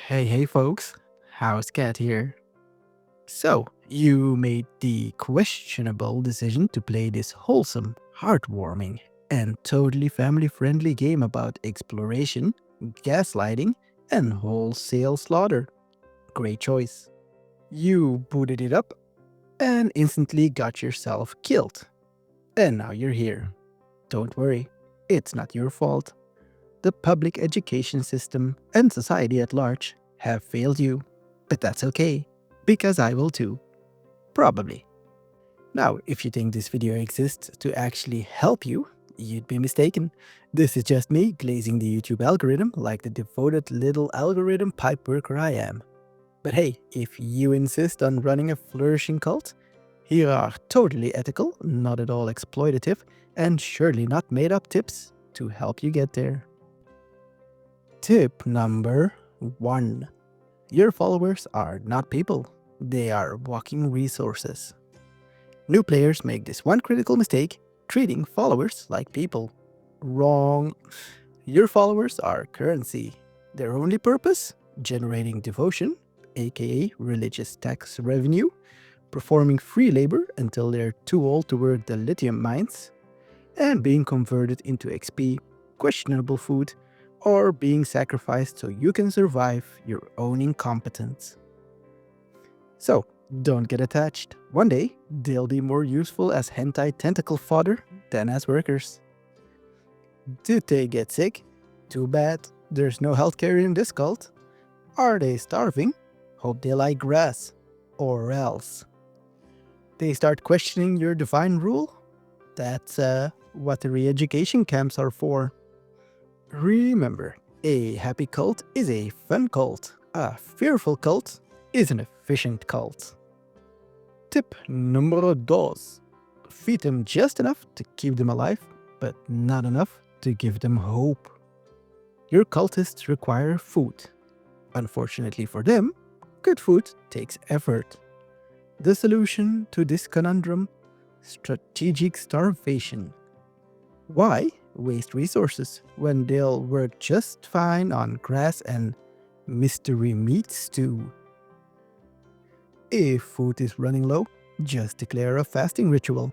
Hey folks, HouseCat here. So, you made the questionable decision to play this wholesome, heartwarming, and totally family-friendly game about exploration, gaslighting, and wholesale slaughter. Great choice. You booted it up and instantly got yourself killed. And now you're here. Don't worry, it's not your fault. The public education system and society at large have failed you. But that's okay, because I will too. Probably. Now, if you think this video exists to actually help you, you'd be mistaken. This is just me glazing the YouTube algorithm like the devoted little algorithm pipe worker I am. But hey, if you insist on running a flourishing cult, here are totally ethical, not at all exploitative, and surely not made up tips to help you get there. Tip number 1. Your followers are not people, they are walking resources. New players make this one critical mistake, treating followers like people. Wrong. Your followers are currency. Their only purpose? Generating devotion, aka religious tax revenue, performing free labor until they're too old to work the lithium mines, and being converted into XP, questionable food, or being sacrificed so you can survive your own incompetence. So, don't get attached. One day, they'll be more useful as hentai tentacle fodder than as workers. Did they get sick? Too bad. There's no healthcare in this cult. Are they starving? Hope they like grass. Or else. They start questioning your divine rule? That's what the re-education camps are for. Remember, a happy cult is a fun cult. A fearful cult is an efficient cult. Tip numero dos. Feed them just enough to keep them alive, but not enough to give them hope. Your cultists require food. Unfortunately for them, good food takes effort. The solution to this conundrum? Strategic starvation. Why waste resources when they'll work just fine on grass and mystery meat stew? If food is running low, just declare a fasting ritual.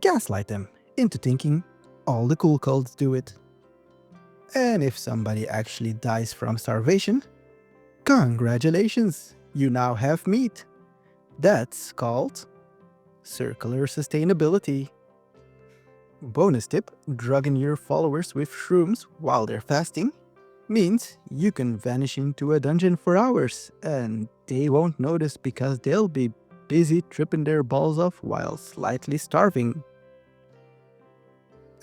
Gaslight them into thinking all the cool cults do it. And if somebody actually dies from starvation, congratulations, you now have meat. That's called circular sustainability. Bonus tip, drugging your followers with shrooms while they're fasting means you can vanish into a dungeon for hours and they won't notice because they'll be busy tripping their balls off while slightly starving.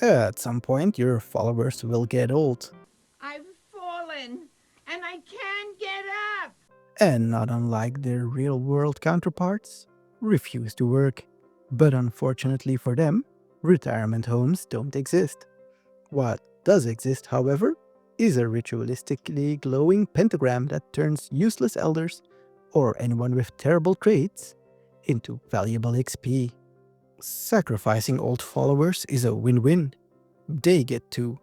At some point, your followers will get old. I've fallen and I can't get up. And not unlike their real-world counterparts, refuse to work. But unfortunately for them, retirement homes don't exist. What does exist, however, is a ritualistically glowing pentagram that turns useless elders, or anyone with terrible traits, into valuable XP. Sacrificing old followers is a win-win. They get to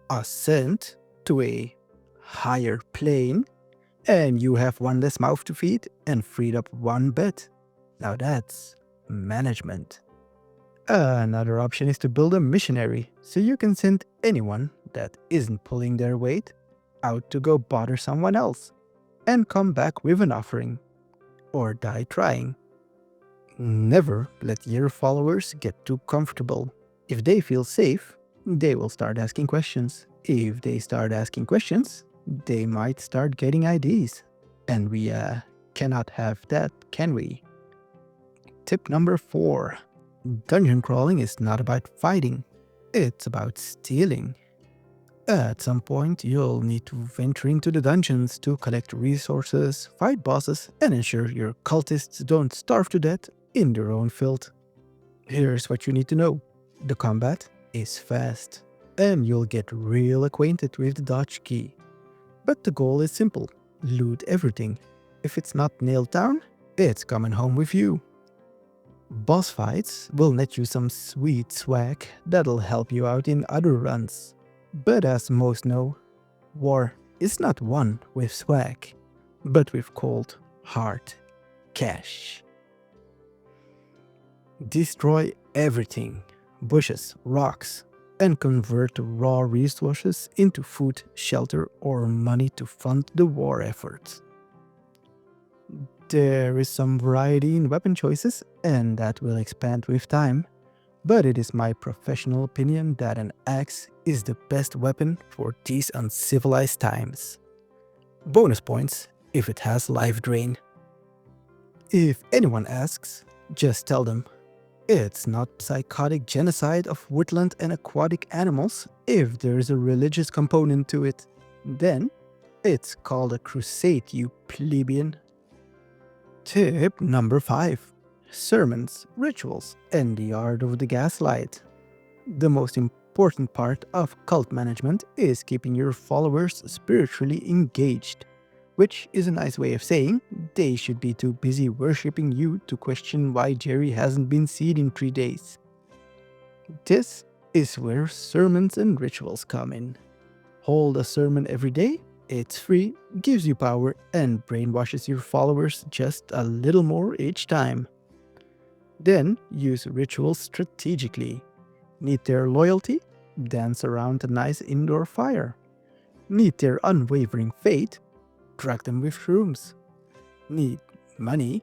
ascend to a higher plane, and you have one less mouth to feed and freed up one bed. Now that's management. Another option is to build a missionary, so you can send anyone that isn't pulling their weight out to go bother someone else, and come back with an offering, or die trying. Never let your followers get too comfortable. If they feel safe, they will start asking questions. If they start asking questions, they might start getting IDs. And we cannot have that, can we? Tip number 4. Dungeon crawling is not about fighting, it's about stealing. At some point, you'll need to venture into the dungeons to collect resources, fight bosses, and ensure your cultists don't starve to death in their own filth. Here's what you need to know. The combat is fast, and you'll get real acquainted with the dodge key. But the goal is simple. Loot everything. If it's not nailed down, it's coming home with you. Boss fights will net you some sweet swag that'll help you out in other runs. But as most know, war is not won with swag. but with cold, hard cash. Destroy everything, bushes, rocks, and convert raw resources into food, shelter, or money to fund the war efforts. There is some variety in weapon choices, and that will expand with time, but it is my professional opinion that an axe is the best weapon for these uncivilized times. Bonus points if it has life drain. If anyone asks, just tell them it's not psychotic genocide of woodland and aquatic animals if there's a religious component to it. Then it's called a crusade, you plebeian. Tip number 5. Sermons, rituals, and the art of the gaslight. The most important part of cult management is keeping your followers spiritually engaged, which is a nice way of saying they should be too busy worshipping you to question why Jerry hasn't been seen in 3 days. This is where sermons and rituals come in. Hold a sermon every day, it's free, gives you power, and brainwashes your followers just a little more each time. Then use rituals strategically. Need their loyalty? Dance around a nice indoor fire. Need their unwavering faith? Drug them with shrooms. Need money?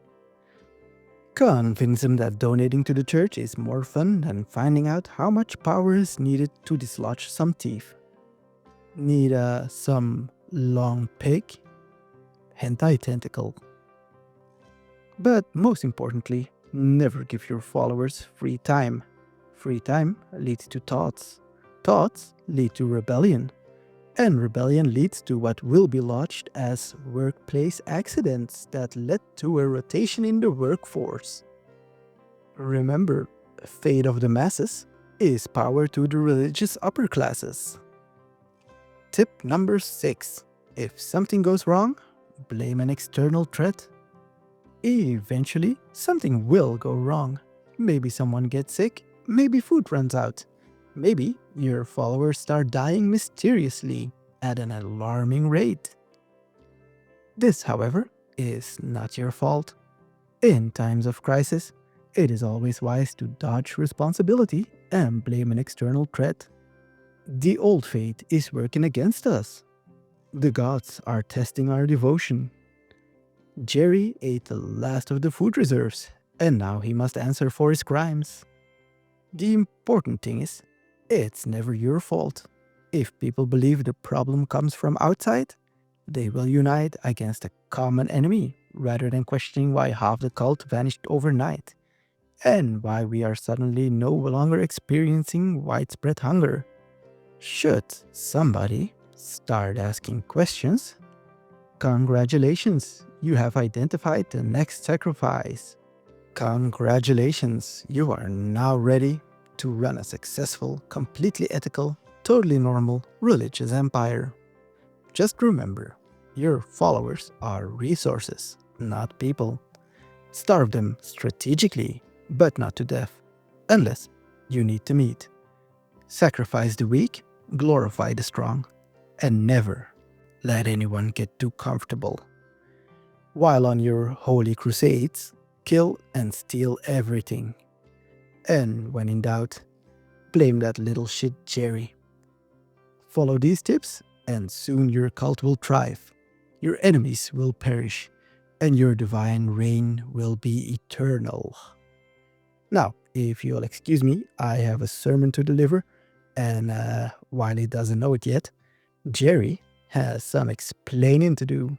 Convince them that donating to the church is more fun than finding out how much power is needed to dislodge some thief. Need some long pig? Hentai tentacle. But most importantly, never give your followers free time. Free time leads to thoughts. Thoughts lead to rebellion. And rebellion leads to what will be lodged as workplace accidents that led to a rotation in the workforce. Remember, fate of the masses is power to the religious upper classes. Tip number 6. If something goes wrong, blame an external threat. Eventually, something will go wrong. Maybe someone gets sick, maybe food runs out. Maybe your followers start dying mysteriously at an alarming rate. This, however, is not your fault. In times of crisis, it is always wise to dodge responsibility and blame an external threat. The old fate is working against us. The gods are testing our devotion. Jerry ate the last of the food reserves, and now he must answer for his crimes. The important thing is, it's never your fault. If people believe the problem comes from outside, they will unite against a common enemy rather than questioning why half the cult vanished overnight and why we are suddenly no longer experiencing widespread hunger. Should somebody start asking questions, congratulations, you have identified the next sacrifice. Congratulations, you are now ready to run a successful, completely ethical, totally normal religious empire. Just remember, your followers are resources, not people. Starve them strategically, but not to death, unless you need to meet. Sacrifice the weak, glorify the strong, and never let anyone get too comfortable. While on your holy crusades, kill and steal everything. And when in doubt, blame that little shit Jerry. Follow these tips, and soon your cult will thrive. Your enemies will perish, and your divine reign will be eternal. Now, if you'll excuse me, I have a sermon to deliver, and while he doesn't know it yet, Jerry has some explaining to do.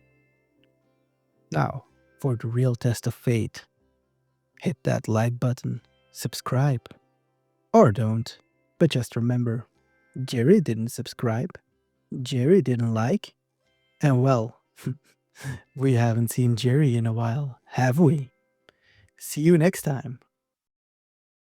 Now, for the real test of fate, hit that like button, subscribe, or don't, but just remember, Jerry didn't subscribe, Jerry didn't like, and well, we haven't seen Jerry in a while, have we? See you next time.